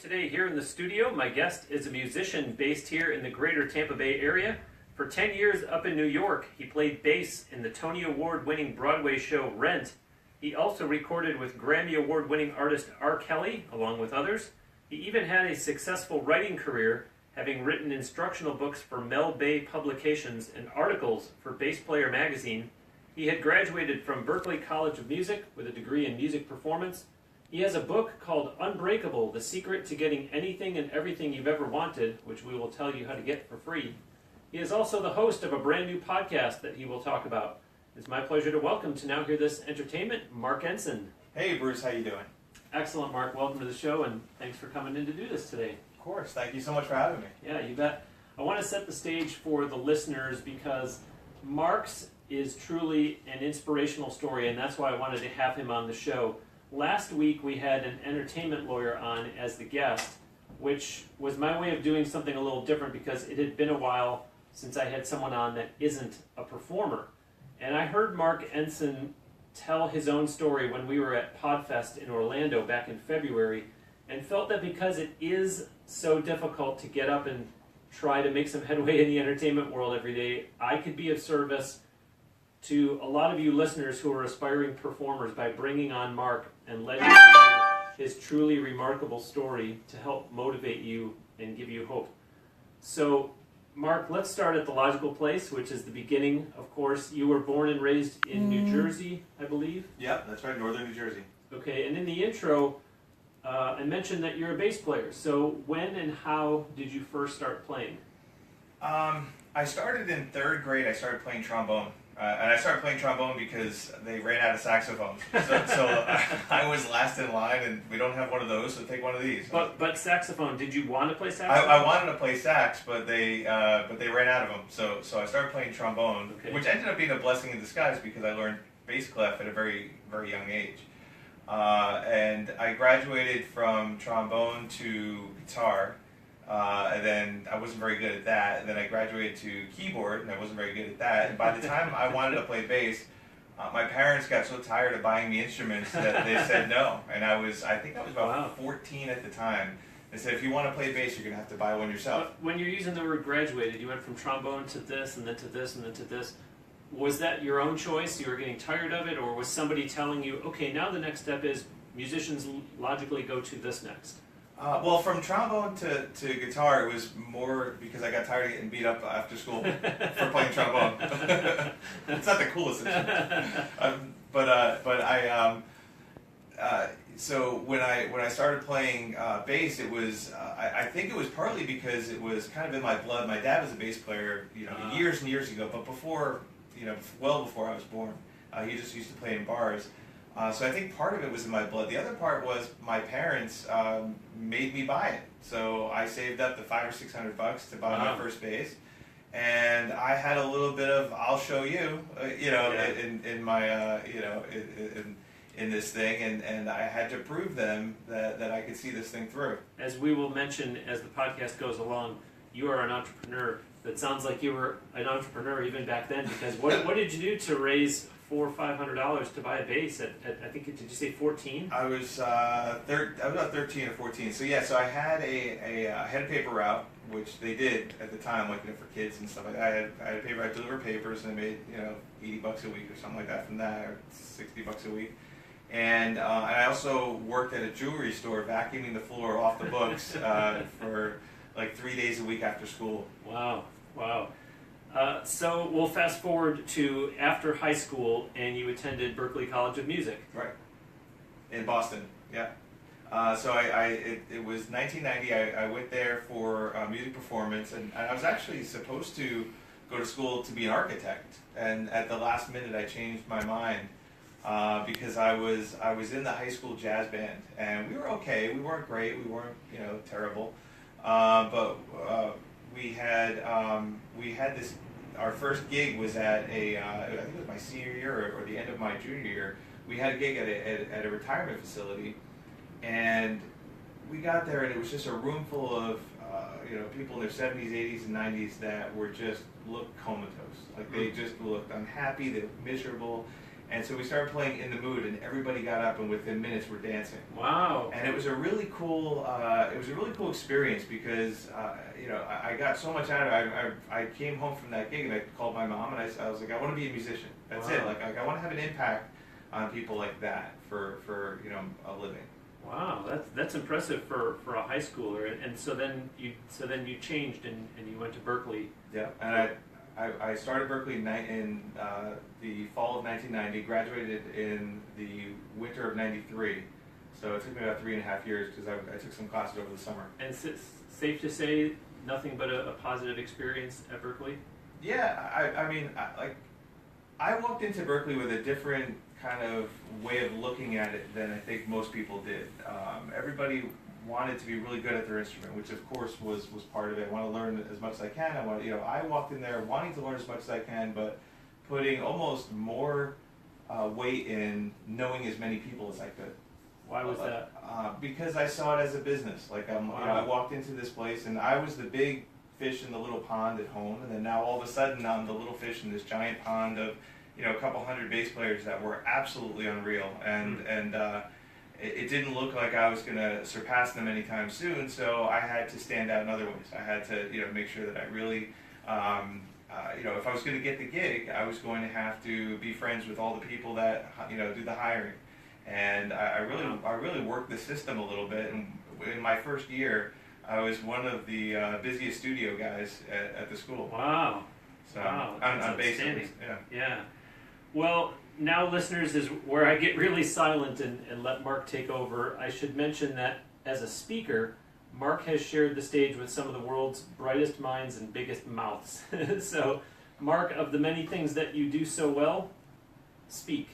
Today here in the studio, my guest is a musician based here in the greater Tampa Bay area. For 10 years up in New York, he played bass in the Tony Award-winning Broadway show Rent. He also recorded with Grammy Award-winning artist R. Kelly, along with others. He even had a successful writing career, having written instructional books for Mel Bay Publications and articles for Bass Player magazine. He had graduated from Berklee College of Music with a degree in music performance. He has a book called Unbreakable, The Secret to Getting Anything and Everything You've Ever Wanted, which we will tell you how to get for free. He is also the host of a brand new podcast that he will talk about. It's my pleasure to welcome to Now Hear This Entertainment, Mark Ensign. Hey Bruce, how you doing? Excellent, Mark. Welcome to the show, and thanks for coming in to do this today. Of course. Thank you so much for having me. Yeah, you bet. I want to set the stage for the listeners because Mark's is truly an inspirational story, and that's why I wanted to have him on the show. Last week we had an entertainment lawyer on as the guest, which was my way of doing something a little different because it had been a while since I had someone on that isn't a performer. And I heard Mark Ensign tell his own story when we were at Podfest in Orlando back in February, and felt that because it is so difficult to get up and try to make some headway in the entertainment world every day, I could be of service to a lot of you listeners who are aspiring performers by bringing on Mark and letting you hear his truly remarkable story to help motivate you and give you hope. So, Mark, let's start at the logical place, which is the beginning. Of course, you were born and raised in New Jersey, I believe? Yep, that's right, northern New Jersey. Okay, and in the intro, I mentioned that you're a bass player. So when and how did you first start playing? I started in third grade. I started playing trombone. And I started playing trombone because they ran out of saxophones. So I was last in line, and we don't have one of those, so take one of these. But saxophone, did you want to play saxophone? I wanted to play sax, but they ran out of them. So I started playing trombone, okay, which ended up being a blessing in disguise because I learned bass clef at a very, very young age. And I graduated from trombone to guitar. And then I wasn't very good at that. And then I graduated to keyboard, and I wasn't very good at that. And by the time I wanted to play bass, my parents got so tired of buying me instruments that they said no. And I think I was about 14 at the time. They said, if you want to play bass, you're going to have to buy one yourself. When you're using the word graduated, you went from trombone to this, and then to this, and then to this. Was that your own choice? You were getting tired of it? Or was somebody telling you, okay, now the next step is musicians logically go to this next? Well, from trombone to guitar, it was more because I got tired of getting beat up after school for playing trombone. It's not the coolest instrument. So when I started playing bass, it was I think it was partly because it was kind of in my blood. My dad was a bass player, years and years ago, but before, well before I was born. He just used to play in bars. So I think part of it was in my blood. The other part was my parents made me buy it. So I saved up the $500 or $600 to buy my first bass, and I had a little bit of "I'll show you," in my in this thing, and I had to prove them that I could see this thing through. As we will mention as the podcast goes along, you are an entrepreneur. That sounds like you were an entrepreneur even back then, because what did you do to raise $400 or $500 to buy a bass at I think, did you say 14? I was about 13 or 14. So yeah, so I had a paper route, which they did at the time, like for kids and stuff like that. I had a paper. I delivered papers, and I made $80 a week or something like that from that, or $60 a week. And I also worked at a jewelry store, vacuuming the floor off the books for like 3 days a week after school. Wow. So we'll fast forward to after high school, and you attended Berklee College of Music. Right. In Boston, yeah. So it was 1990. I went there for music performance, and I was actually supposed to go to school to be an architect. And at the last minute, I changed my mind because I was in the high school jazz band, and we were okay. We weren't great. We weren't terrible. But we had this. Our first gig was at I think it was my senior year or the end of my junior year. We had a gig at a retirement facility, and we got there, and it was just a room full of people in their 70s, 80s, and 90s that looked comatose. Like they just looked unhappy, they looked miserable. And so we started playing In the Mood, and everybody got up, and within minutes we're dancing. Wow. And it was a really cool, experience because, I got so much out of it. I came home from that gig and I called my mom and I was like, I want to be a musician. That's it. Like I want to have an impact on people like that for a living. Wow, that's impressive for a high schooler. And so then you changed and you went to Berkeley. Yeah, and I started Berkeley in the fall of 1990, graduated in the winter of 93. So it took me about 3.5 years because I took some classes over the summer. And it's safe to say nothing but a positive experience at Berkeley? Yeah, I walked into Berkeley with a different kind of way of looking at it than I think most people did. Everybody wanted to be really good at their instrument, which of course was part of it. I want to learn as much as I can. I walked in there wanting to learn as much as I can, but putting almost more weight in knowing as many people as I could. Why was that? Because I saw it as a business. I walked into this place and I was the big fish in the little pond at home, and then now all of a sudden I'm the little fish in this giant pond of a couple hundred bass players that were absolutely unreal, and it didn't look like I was going to surpass them anytime soon. So I had to stand out in other ways. I had to make sure that I really if I was going to get the gig, I was going to have to be friends with all the people that do the hiring. And I really worked the system a little bit. And in my first year, I was one of the busiest studio guys at the school. Wow. So wow. on bass. Yeah. Well, now listeners is where I get really silent and let Mark take over. I should mention that as a speaker, Mark has shared the stage with some of the world's brightest minds and biggest mouths. So, Mark, of the many things that you do so well, speak.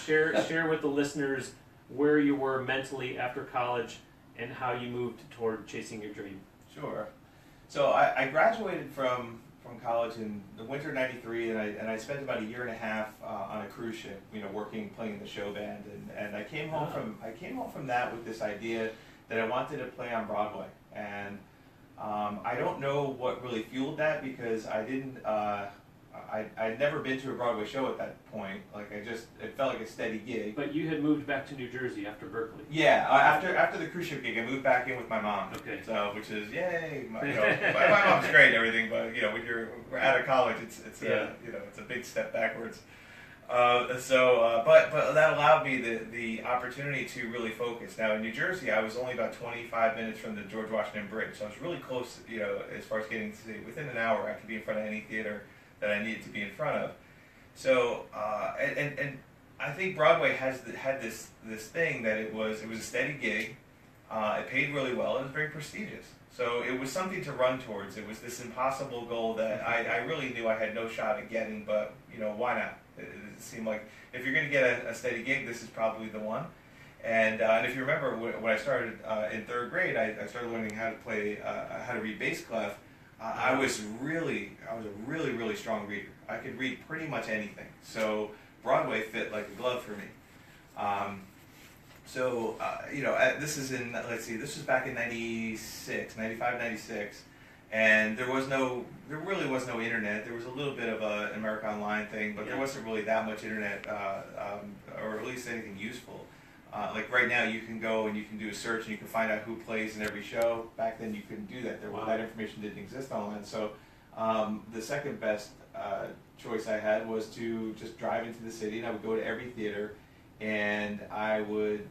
Share with the listeners where you were mentally after college and how you moved toward chasing your dream. Sure. So I graduated from college in the winter of '93, and I spent about 1.5 years on a cruise ship, playing in the show band, and I came home from that with this idea that I wanted to play on Broadway, and I don't know what really fueled that because I didn't. I'd never been to a Broadway show at that point. It felt like a steady gig. But you had moved back to New Jersey after Berkeley. Yeah, after the cruise ship gig, I moved back in with my mom. Okay. So, which is yay. My mom's great and everything, but when you're out of college, it's a big step backwards. But that allowed me the opportunity to really focus. Now in New Jersey, I was only about 25 minutes from the George Washington Bridge, so I was really close. As far as getting to see, within an hour, I could be in front of any theater that I needed to be in front of. So and I think Broadway had this thing that it was a steady gig. It paid really well. It was very prestigious. So it was something to run towards. It was this impossible goal that I really knew I had no shot at getting, but why not? It seemed like if you're going to get a steady gig, this is probably the one. And if you remember, when I started in 3rd grade, I started learning how to read bass clef. I was a really, really strong reader. I could read pretty much anything. So Broadway fit like a glove for me. This is this was back in 96, 95, 96. And there really was no internet. There was a little bit of an America Online thing, but there wasn't really that much internet, or at least anything useful. Like right now, you can go and you can do a search and you can find out who plays in every show. Back then, you couldn't do that. That information didn't exist online. So the second best choice I had was to just drive into the city, and I would go to every theater, and I would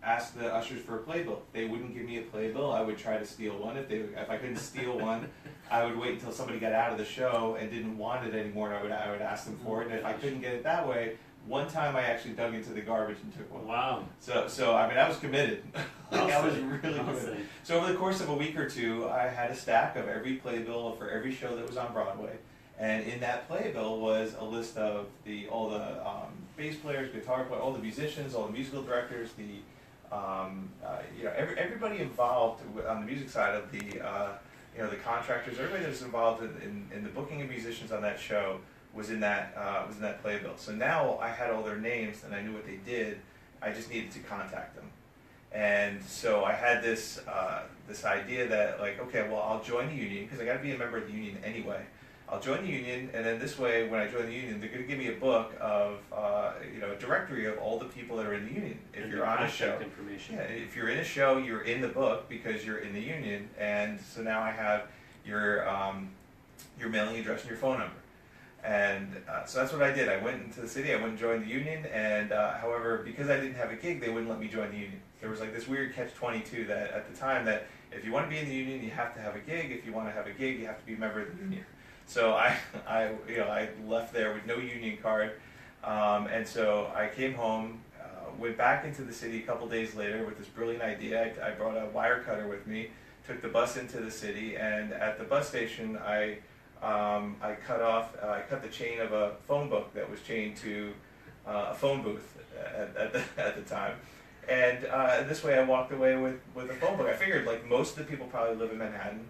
ask the ushers for a playbill. If they wouldn't give me a playbill, I would try to steal one. If I couldn't steal one, I would wait until somebody got out of the show and didn't want it anymore, and I would ask them for it. And if I couldn't get it that way, one time I actually dug into the garbage and took one. Wow. So I was committed. I was really committed. So over the course of a week or two, I had a stack of every playbill for every show that was on Broadway. And in that playbill was a list of all the bass players, guitar players, all the musicians, all the musical directors, everybody involved on the music side of the contractors, everybody that was involved in the booking of musicians on that show was in that playbill. So now I had all their names and I knew what they did. I just needed to contact them. And so I had this idea that I'll join the union because I got to be a member of the union anyway. I'll join the union, and then this way, when I join the union, they're going to give me a book of, a directory of all the people that are in the union. If you're on a show, information. yeah, if you're in a show, you're in the book because you're in the union, and so now I have your mailing address and your phone number. And so that's what I did. I went into the city, I went and joined the union, and however, because I didn't have a gig, they wouldn't let me join the union. There was like this weird catch-22 that at the time that if you want to be in the union, you have to have a gig. If you want to have a gig, you have to be a member of the union. So I left there with no union card, and so I came home, went back into the city a couple days later with this brilliant idea. I brought a wire cutter with me, took the bus into the city, and at the bus station, I cut the chain of a phone book that was chained to a phone booth at the time. And this way I walked away with a phone book. I figured like most of the people probably live in Manhattan,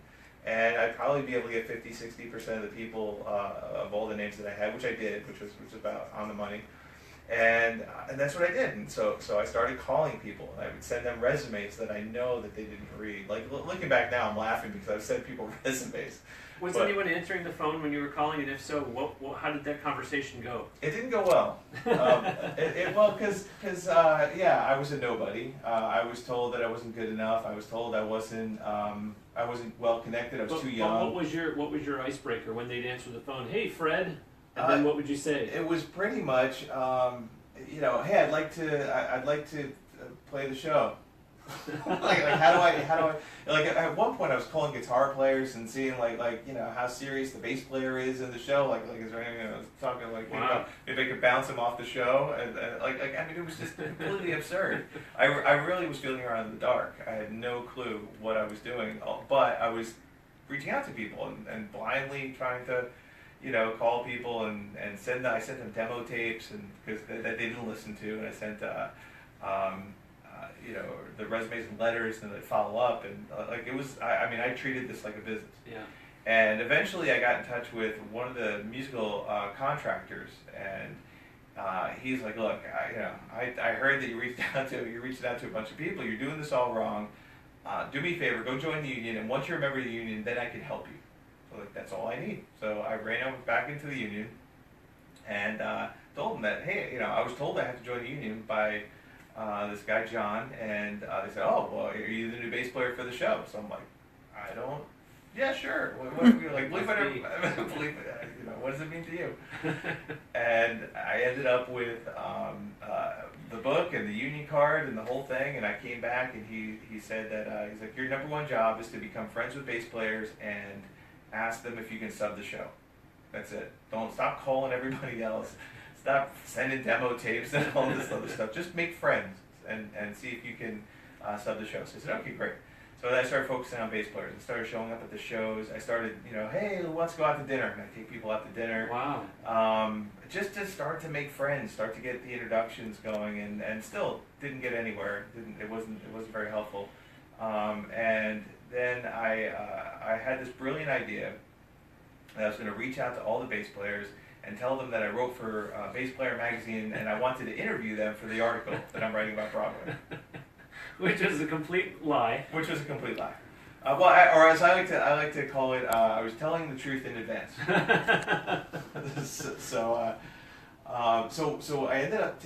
and I'd probably be able to get 50-60% of the people of all the names that I had, which I did, which was about on the money. And that's what I did. And so I started calling people, and I would send them resumes that I know that they didn't read. Like looking back now, I'm laughing because I've sent people resumes. Was anyone answering the phone when you were calling, and if so, how did that conversation go? It didn't go well. Because I was a nobody. I was told that I wasn't good enough. I was told I wasn't well connected. I was too young. What was your icebreaker when they'd answer the phone? Hey, Fred. And then what would you say? It was pretty much, hey, I'd like to play the show. like how do I like at one point I was calling guitar players and seeing like how serious the bass player is in the show, like is there anything, talking like wow. If they could bounce him off the show, and I mean it was just completely absurd. I really was feeling around in the dark. I had no clue what I was doing, but I was reaching out to people and blindly trying to call people and I sent them demo tapes and because that they didn't listen to, and I sent the resumes and letters, and they'd follow up, and it was, I treated this like a business. Yeah. And eventually I got in touch with one of the musical contractors, and he's like, look, I heard that you reached out to a bunch of people, you're doing this all wrong, do me a favor, go join the union, and once you're a member of the union, then I can help you. So that's all I need. So I ran back into the union, and told them that, hey, I was told I had to join the union by this guy John, and they said, oh, well, are you the new bass player for the show? So I'm like, I don't. Yeah, sure. Believe whatever. Believe it. What does it mean to you? And I ended up with the book and the union card and the whole thing. And I came back, and he said that he's like, your number one job is to become friends with bass players and ask them if you can sub the show. That's it. Don't stop calling everybody else. Stop sending demo tapes and all this other stuff. Just make friends and see if you can sub the show. So I said, okay, great. So then I started focusing on bass players. I started showing up at the shows. I started, hey, let's go out to dinner. And I take people out to dinner. Wow. Just to start to make friends, start to get the introductions going, and still didn't get anywhere. It wasn't very helpful. And then I had this brilliant idea that I was going to reach out to all the bass players and tell them that I wrote for Bass Player magazine, and I wanted to interview them for the article that I'm writing about Broadway. Which is a complete lie. Which was a complete lie. Or as I like to call it, I was telling the truth in advance. So I ended up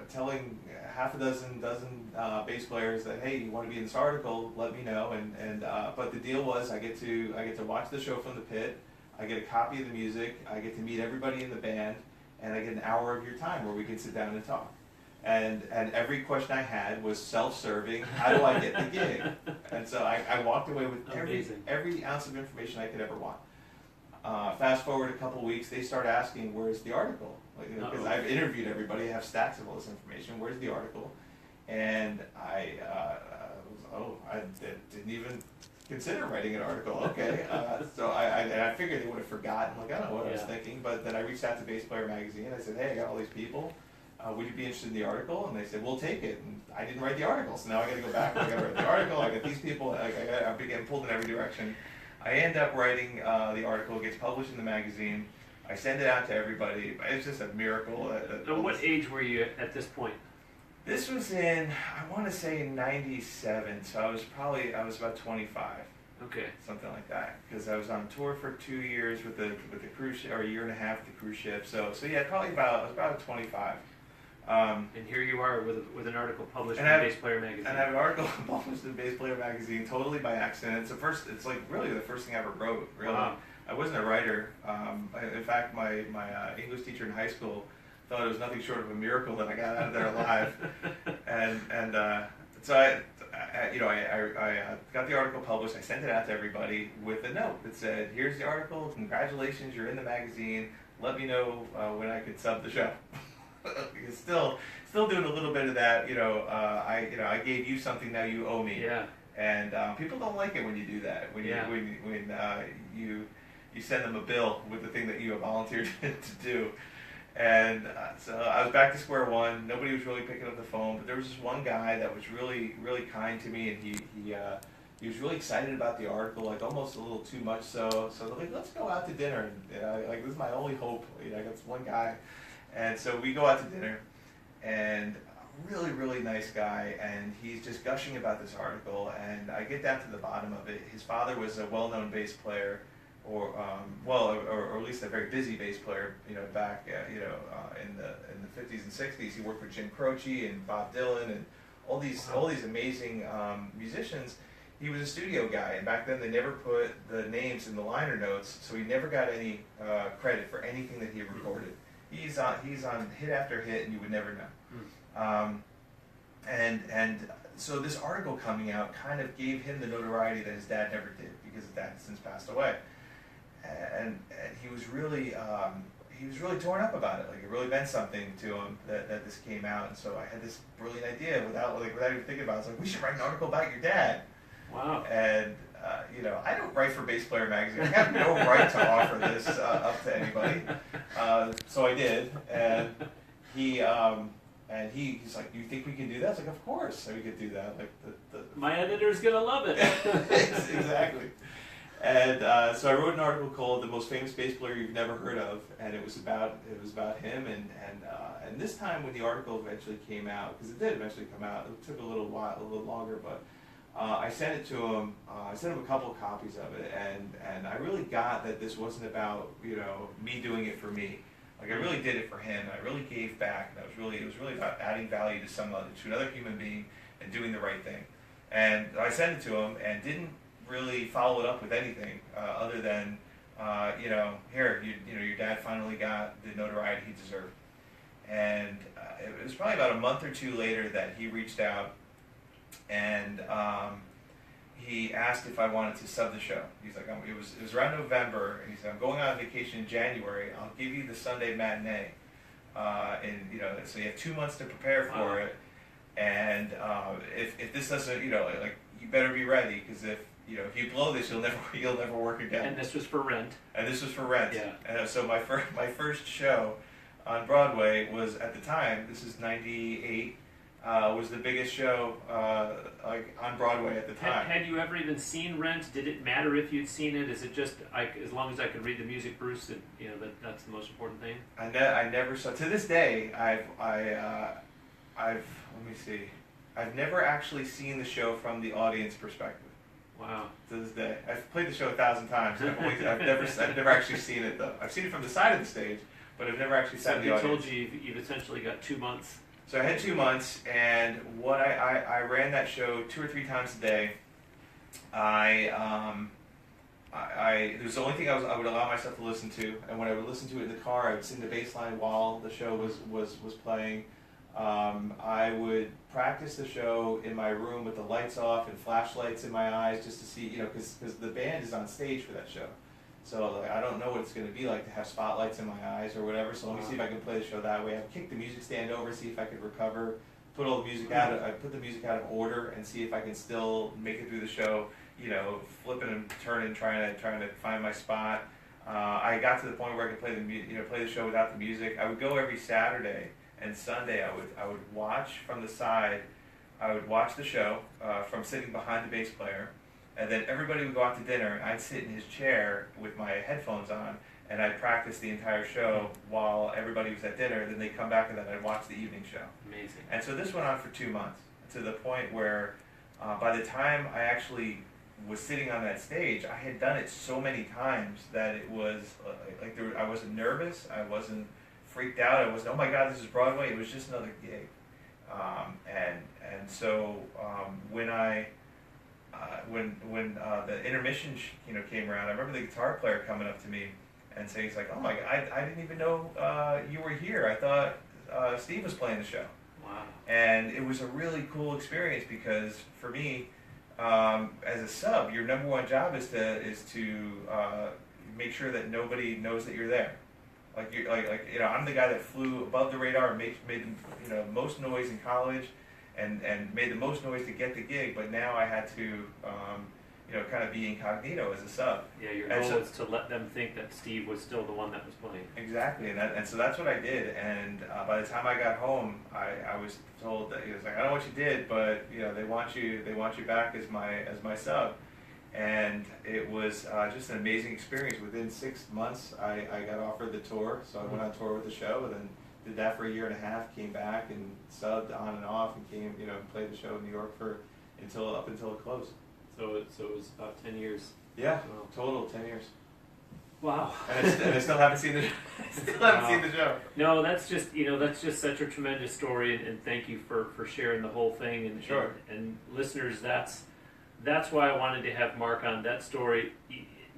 telling half a dozen bass players that, hey, you want to be in this article? Let me know. But the deal was I get to watch the show from the pit. I get a copy of the music, I get to meet everybody in the band, and I get an hour of your time where we can sit down and talk. And every question I had was self-serving, how do I get the gig? And so I walked away with every ounce of information I could ever want. Fast forward a couple weeks, they start asking, where's the article? Because I've interviewed everybody, I have stacks of all this information, where's the article? And I didn't even consider writing an article. Okay, so I figured they would have forgotten. Like, I don't know what I was thinking, but then I reached out to Bass Player magazine. I said, hey, I got all these people. Would you be interested in the article? And they said, we'll take it. And I didn't write the article, so now I got to go back. I got to write the article. I got these people. I'm getting pulled in every direction. I end up writing the article. It gets published in the magazine. I send it out to everybody. It's just a miracle. So what age were you at this point? This was in, I want to say, 97, so I was about 25. Okay. something like that. Because I was on tour for 2 years with the cruise ship, or a year and a half with the cruise ship. So yeah, probably I was about 25. And here you are with an article published in Bass Player Magazine. And I have an article published in Bass Player Magazine, totally by accident. It's like really the first thing I ever wrote. Really, Wow. I wasn't a writer. In fact, my English teacher in high school thought it was nothing short of a miracle that I got out of there alive. So I got the article published. I sent it out to everybody with a note that said, "Here's the article. Congratulations, you're in the magazine. Let me know when I could sub the show." Because still doing a little bit of that. I gave you something, now you owe me. Yeah. And people don't like it when you do that. When you send them a bill with the thing that you have volunteered to do. And so I was back to square one. Nobody was really picking up the phone, but there was this one guy that was really, really kind to me, and he was really excited about the article, like almost a little too much so. So like, let's go out to dinner. And like, this is my only hope. I got this one guy, and so we go out to dinner, and a really, really nice guy, and he's just gushing about this article, and I get down to the bottom of it. His father was a well-known bass player, or at least a very busy bass player, back in the 50s and 60s. He worked with Jim Croce and Bob Dylan and all these amazing musicians. He was a studio guy, and back then they never put the names in the liner notes, so he never got any credit for anything that he recorded. He's on hit after hit, and you would never know. And so this article coming out kind of gave him the notoriety that his dad never did, because his dad has since passed away. And he was really torn up about it. Like, it really meant something to him that this came out. And so I had this brilliant idea without even thinking about it. I was like, we should write an article about your dad. Wow. And I don't write for Bass Player Magazine. I have no right to offer this up to anybody. So I did, and he's like, "Do you think we can do that?" I was like, "Of course, so we could do that." Like my editor's gonna love it. Exactly. And so I wrote an article called "The Most Famous Bass Player You've Never Heard Of," and it was about him. And this time when the article eventually came out, because it did eventually come out, it took a little longer, but I sent it to him. I sent him a couple of copies of it, and I really got that this wasn't about me doing it for me. Like, I really did it for him, and I really gave back. And it was really about adding value to another human being and doing the right thing. And I sent it to him and didn't really follow it up with anything other than here, your dad finally got the notoriety he deserved. And it was probably about a month or two later that he reached out, and he asked if I wanted to sub the show. He's like, it was around November, and he said, "I'm going on vacation in January. I'll give you the Sunday matinee, so you have 2 months to prepare for it. And if this doesn't, you better be ready, because if you blow this, you'll never work again." And this was for rent. Yeah. And so my first show on Broadway was, at the time, this is '98. Was the biggest show on Broadway at the time. Had you ever even seen Rent? Did it matter if you'd seen it? Is it just as long as I could read the music, Bruce? That's the most important thing. I never saw. To this day, let me see. I've never actually seen the show from the audience perspective. Wow. To this day, I've played the show 1,000 times. I've never actually seen it though. I've seen it from the side of the stage, but I've never actually sat in the audience. So they told you you've essentially got 2 months. So I had 2 months, and what I ran that show 2 or 3 times a day. It was the only thing I would allow myself to listen to, and when I would listen to it in the car, I would sing the bass line while the show was playing. I would practice the show in my room with the lights off and flashlights in my eyes, just to see, because the band is on stage for that show. So I don't know what it's going to be like to have spotlights in my eyes or whatever. So let me see if I can play the show that way. I kicked the music stand over, see if I could recover. Put all the music out. I put the music out of order and see if I can still make it through the show. Flipping and turning, trying to find my spot. I got to the point where I could play the show without the music. I would go every Saturday and Sunday. I would watch from the side. I would watch the show from sitting behind the bass player. And then everybody would go out to dinner, and I'd sit in his chair with my headphones on, and I'd practice the entire show while everybody was at dinner. Then they'd come back, and then I'd watch the evening show. Amazing. And so this went on for 2 months, to the point where by the time I actually was sitting on that stage, I had done it so many times that it was I wasn't nervous, I wasn't freaked out, I wasn't, oh my God, this is Broadway. It was just another gig, and so when the intermission came around, I remember the guitar player coming up to me and saying, he's like, oh my God, I didn't even know you were here. I thought Steve was playing the show. Wow. And it was a really cool experience because for me, as a sub, your number one job is to make sure that nobody knows that you're there. Like I'm the guy that flew above the radar and made most noise in college, and made the most noise to get the gig. But now I had to kind of be incognito as a sub. Yeah, your goal was to let them think that Steve was still the one that was playing. Exactly, and so that's what I did. And by the time I got home, I was told that he was like, I don't know what you did, but they want you back as my sub. And it was just an amazing experience. Within 6 months, I got offered the tour, so I went on tour with the show, and then did that for a year and a half. Came back and subbed on and off, and played the show in New York up until it closed. So it was about 10 years. Yeah, Wow. total 10 years. Wow. And I still haven't seen the seen the show. No, that's just such a tremendous story, and thank you for sharing the whole thing. And Sure. And listeners, that's why I wanted to have Mark on. That story.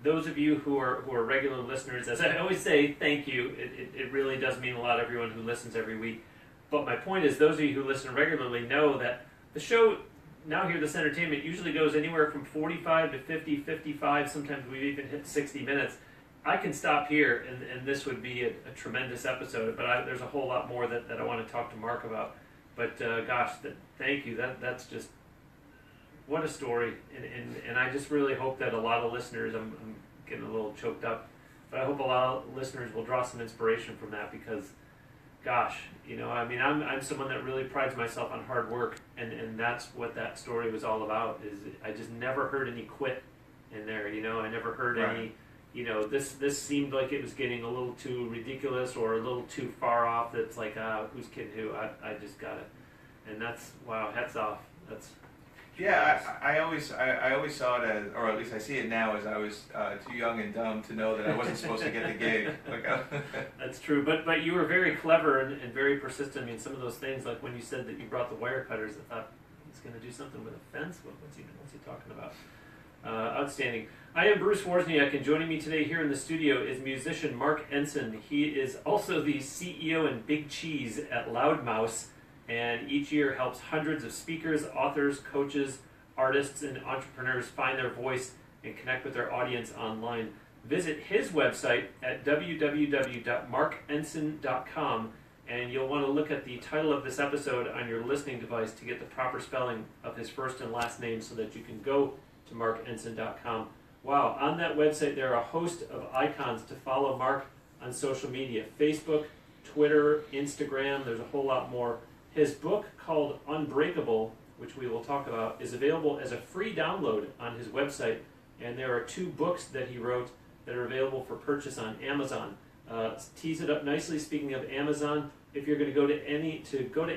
Those of you who are regular listeners, as I always say, thank you. It really does mean a lot to everyone who listens every week. But my point is, those of you who listen regularly know that the show, Now Hear This Entertainment, usually goes anywhere from 45 to 50, 55, sometimes we've even hit 60 minutes. I can stop here, and this would be a tremendous episode, but there's a whole lot more that I want to talk to Mark about. But gosh, thank you. That's just, what a story. And I just really hope that a lot of listeners, I'm getting a little choked up, but I hope a lot of listeners will draw some inspiration from that, because gosh, I'm someone that really prides myself on hard work, and that's what that story was all about. Is I just never heard any quit in there. I never heard any. This seemed like it was getting a little too ridiculous or a little too far off. That's like, who's kidding who? I just got it, and that's, wow. Hats off. That's. Yeah, I always saw it as, or at least I see it now as, I was too young and dumb to know that I wasn't supposed to get the gig. That's true, but you were very clever and very persistent. I mean, some of those things, like when you said that you brought the wire cutters, I thought he's going to do something with a fence. What's he talking about? Outstanding. I am Bruce Wozniak, and joining me today here in the studio is musician Mark Ensign. He is also the CEO and Big Cheese at Loudmouse, and each year helps hundreds of speakers, authors, coaches, artists, and entrepreneurs find their voice and connect with their audience online. Visit his website at www.markensign.com, and you'll want to look at the title of this episode on your listening device to get the proper spelling of his first and last name so that you can go to markensign.com. Wow, on that website there are a host of icons to follow Mark on social media: Facebook, Twitter, Instagram. There's a whole lot more. His book, called Unbreakable, which we will talk about, is available as a free download on his website, and there are 2 books that he wrote that are available for purchase on Amazon. Tease it up nicely. Speaking of Amazon, if you're going to go to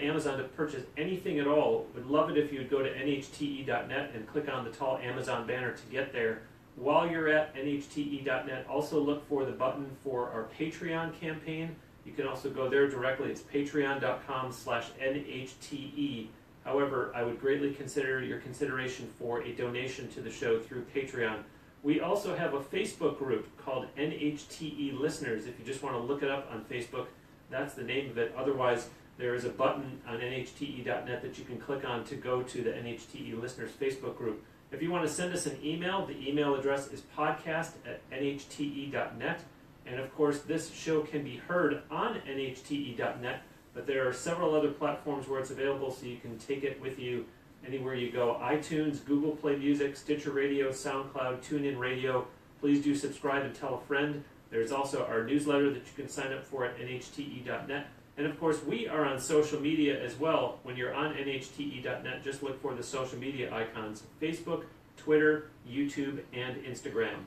Amazon to purchase anything at all, would love it if you would go to nhte.net and click on the tall Amazon banner to get there. While you're at nhte.net, also look for the button for our Patreon campaign. You can also go there directly. It's patreon.com/NHTE. However, I would greatly consider your consideration for a donation to the show through Patreon. We also have a Facebook group called NHTE Listeners. If you just want to look it up on Facebook, that's the name of it. Otherwise, there is a button on nhte.net that you can click on to go to the NHTE Listeners Facebook group. If you want to send us an email, the email address is podcast@nhte.net. And of course, this show can be heard on nhte.net, but there are several other platforms where it's available, so you can take it with you anywhere you go. iTunes, Google Play Music, Stitcher Radio, SoundCloud, TuneIn Radio. Please do subscribe and tell a friend. There's also our newsletter that you can sign up for at nhte.net. And of course, we are on social media as well. When you're on nhte.net, just look for the social media icons: Facebook, Twitter, YouTube, and Instagram.